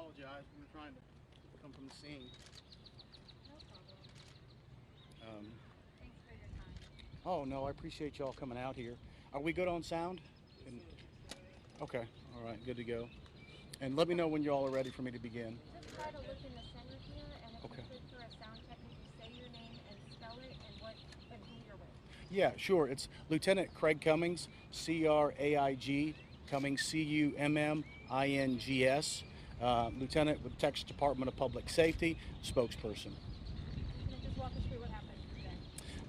apologize. We were trying to come from the scene. No problem. Um, Thanks for your time. oh, no, I appreciate y'all coming out here. Are we good on sound? And, okay, all right, good to go. And let me know when y'all are ready for me to begin. Just try to look in the center here, and if Okay. you could for a sound check, could you say your name and spell it and who you're with? Yeah, sure. It's Lieutenant Craig Cummings, C-R-A-I-G, Cummings, C-U-M-M-I-N-G-S, Lieutenant with Texas Department of Public Safety, spokesperson. Can you just walk us through what happened today?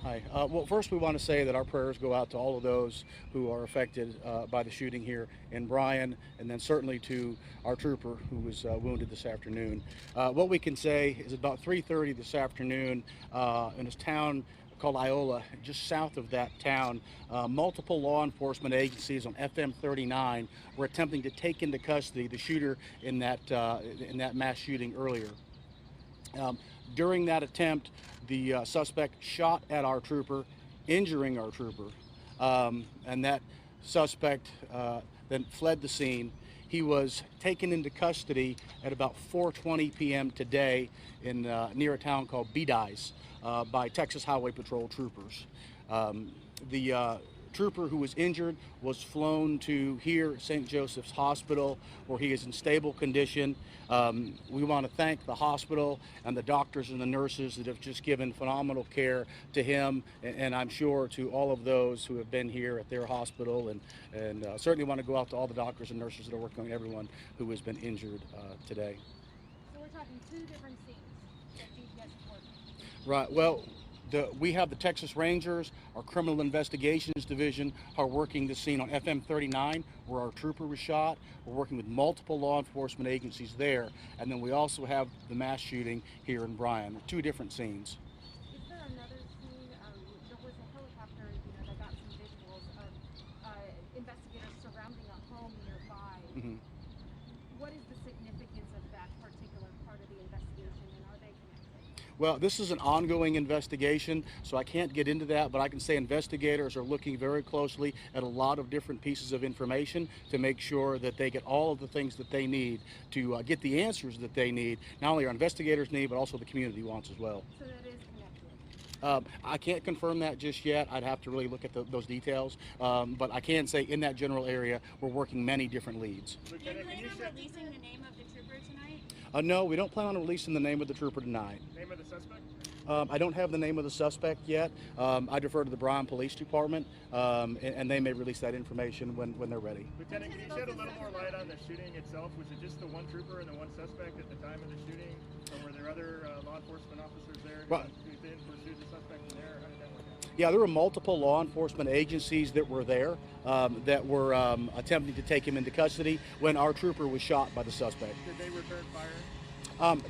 Hi. Well, first we want to say that our prayers go out to all of those who are affected by the shooting here in Bryan, and then certainly to our trooper who was wounded this afternoon. What we can say is about 3:30 this afternoon in a town called Iola, just south of that town, multiple law enforcement agencies on FM 39 were attempting to take into custody the shooter in that mass shooting earlier. During that attempt, the suspect shot at our trooper, injuring our trooper, and that suspect then fled the scene. He was taken into custody at about 4:20 p.m. today in near a town called Bedice by Texas Highway Patrol troopers. The trooper who was injured was flown to here St. Joseph's Hospital, where he is in stable condition. We want to thank the hospital and the doctors and the nurses that have just given phenomenal care to him, and I'm sure to all of those who have been here at their hospital, and certainly want to go out to all the doctors and nurses that are working on everyone who has been injured today. So we're talking two different scenes that GPS is working. Right. Well, we have the Texas Rangers, our Criminal Investigations Division, are working the scene on FM 39 where our trooper was shot. We're working with multiple law enforcement agencies there, and then we also have the mass shooting here in Bryan. Two different scenes. Is there another scene? There was a helicopter, that got some visuals of investigators surrounding a home nearby. Mm-hmm. What is the significance of that particular part of the investigation, and are they connected? Well, this is an ongoing investigation, so I can't get into that, but I can say investigators are looking very closely at a lot of different pieces of information to make sure that they get all of the things that they need to get the answers that they need. Not only our investigators need, but also the community wants as well. So that is connected. I can't confirm that just yet. I'd have to really look at those details, but I can say in that general area, we're working many different leads. Do you plan on releasing the name of the trooper tonight? No, we don't plan on releasing the name of the trooper tonight. Name of the suspect? I don't have the name of the suspect yet. I defer to the Bryan Police Department, and they may release that information when they're ready. Lieutenant, can you shed a little more light on the shooting itself? Was it just the one trooper and the one suspect at the time of the shooting, or were there other law enforcement officers there who then pursued the suspect from there? How did that work out? Yeah, there were multiple law enforcement agencies that were there that were attempting to take him into custody when our trooper was shot by the suspect. Did they return fire?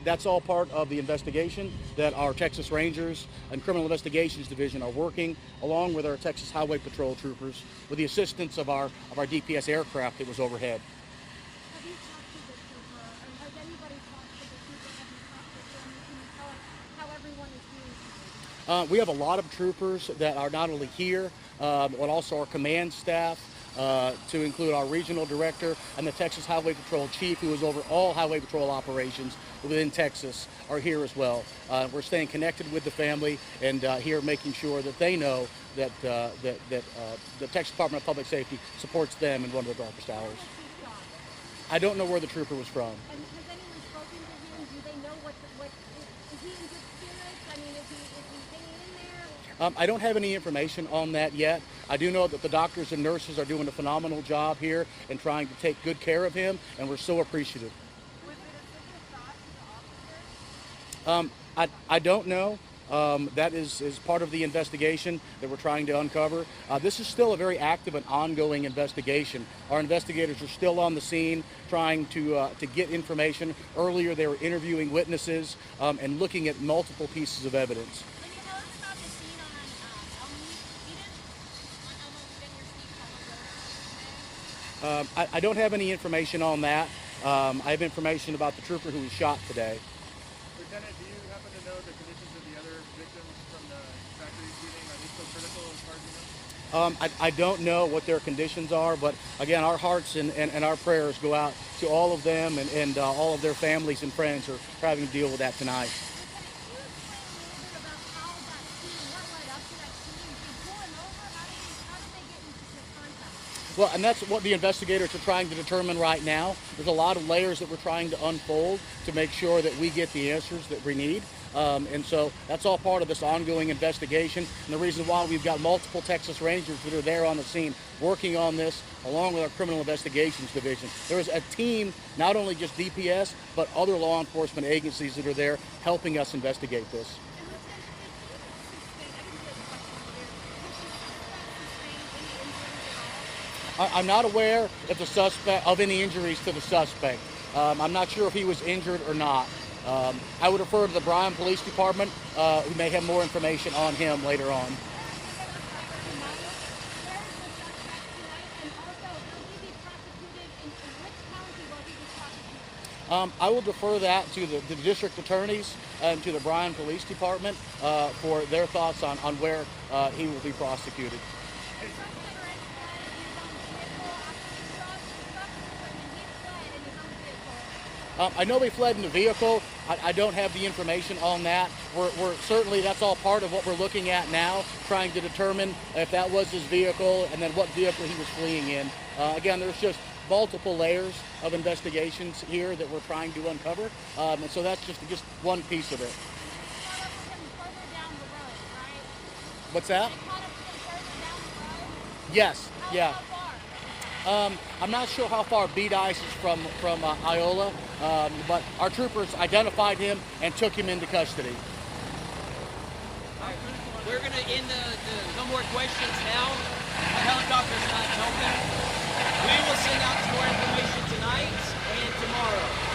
That's all part of the investigation that our Texas Rangers and Criminal Investigations Division are working, along with our Texas Highway Patrol troopers, with the assistance of our DPS aircraft that was overhead. Have you talked to the trooper, or has anybody talked to the trooper? Have you talked with them? Can you tell us how everyone is viewing today? We have a lot of troopers that are not only here, but also our command staff, to include our regional director and the Texas Highway Patrol chief, who is over all highway patrol operations within Texas, are here as well. We're staying connected with the family and here making sure that they know that the Texas Department of Public Safety supports them in one of the darkest hours. I don't know where the trooper was from. And has anyone spoken to him? Do they know what is he in good spirits? I mean, is he hanging in there? I don't have any information on that yet. I do know that the doctors and nurses are doing a phenomenal job here and trying to take good care of him, and we're so appreciative. Was it a single shot to the officer? I don't know. That is part of the investigation that we're trying to uncover. This is still a very active and ongoing investigation. Our investigators are still on the scene trying to get information. Earlier they were interviewing witnesses and looking at multiple pieces of evidence. Can you tell us about the scene on Elm Eden? I don't have any information on that. I have information about the trooper who was shot today. Lieutenant, do you happen to know the conditions of the other victims from the factory shooting? Are they still critical as far as you know? I don't know what their conditions are, but again, our hearts and our prayers go out to all of them and all of their families and friends who are having to deal with that tonight. Lieutenant, can you explain a little bit about how that scene, what led up to that scene? Did you pull him over? How did they get into contact? Well, and that's what the investigators are trying to determine right now. There's a lot of layers that we're trying to unfold to make sure that we get the answers that we need. And so that's all part of this ongoing investigation. And the reason why we've got multiple Texas Rangers that are there on the scene working on this, along with our Criminal Investigations Division. There is a team, not only just DPS, but other law enforcement agencies that are there helping us investigate this. I'm not aware if the suspect of any injuries to the suspect. I'm not sure if he was injured or not. I would refer to the Bryan Police Department, who may have more information on him later on. I will defer that to the district attorneys and to the Bryan Police Department for their thoughts on where he will be prosecuted. I know he fled in the vehicle. I don't have the information on that. We're certainly, that's all part of what we're looking at now, trying to determine if that was his vehicle and then what vehicle he was fleeing in. Again, there's just multiple layers of investigations here that we're trying to uncover. And so that's just one piece of it. What's that? Yes, yeah. I'm not sure how far Beat Ice is from Iola, but our troopers identified him and took him into custody. We're going to end no more questions now. The helicopter's not helping. We will send out some more information tonight and tomorrow.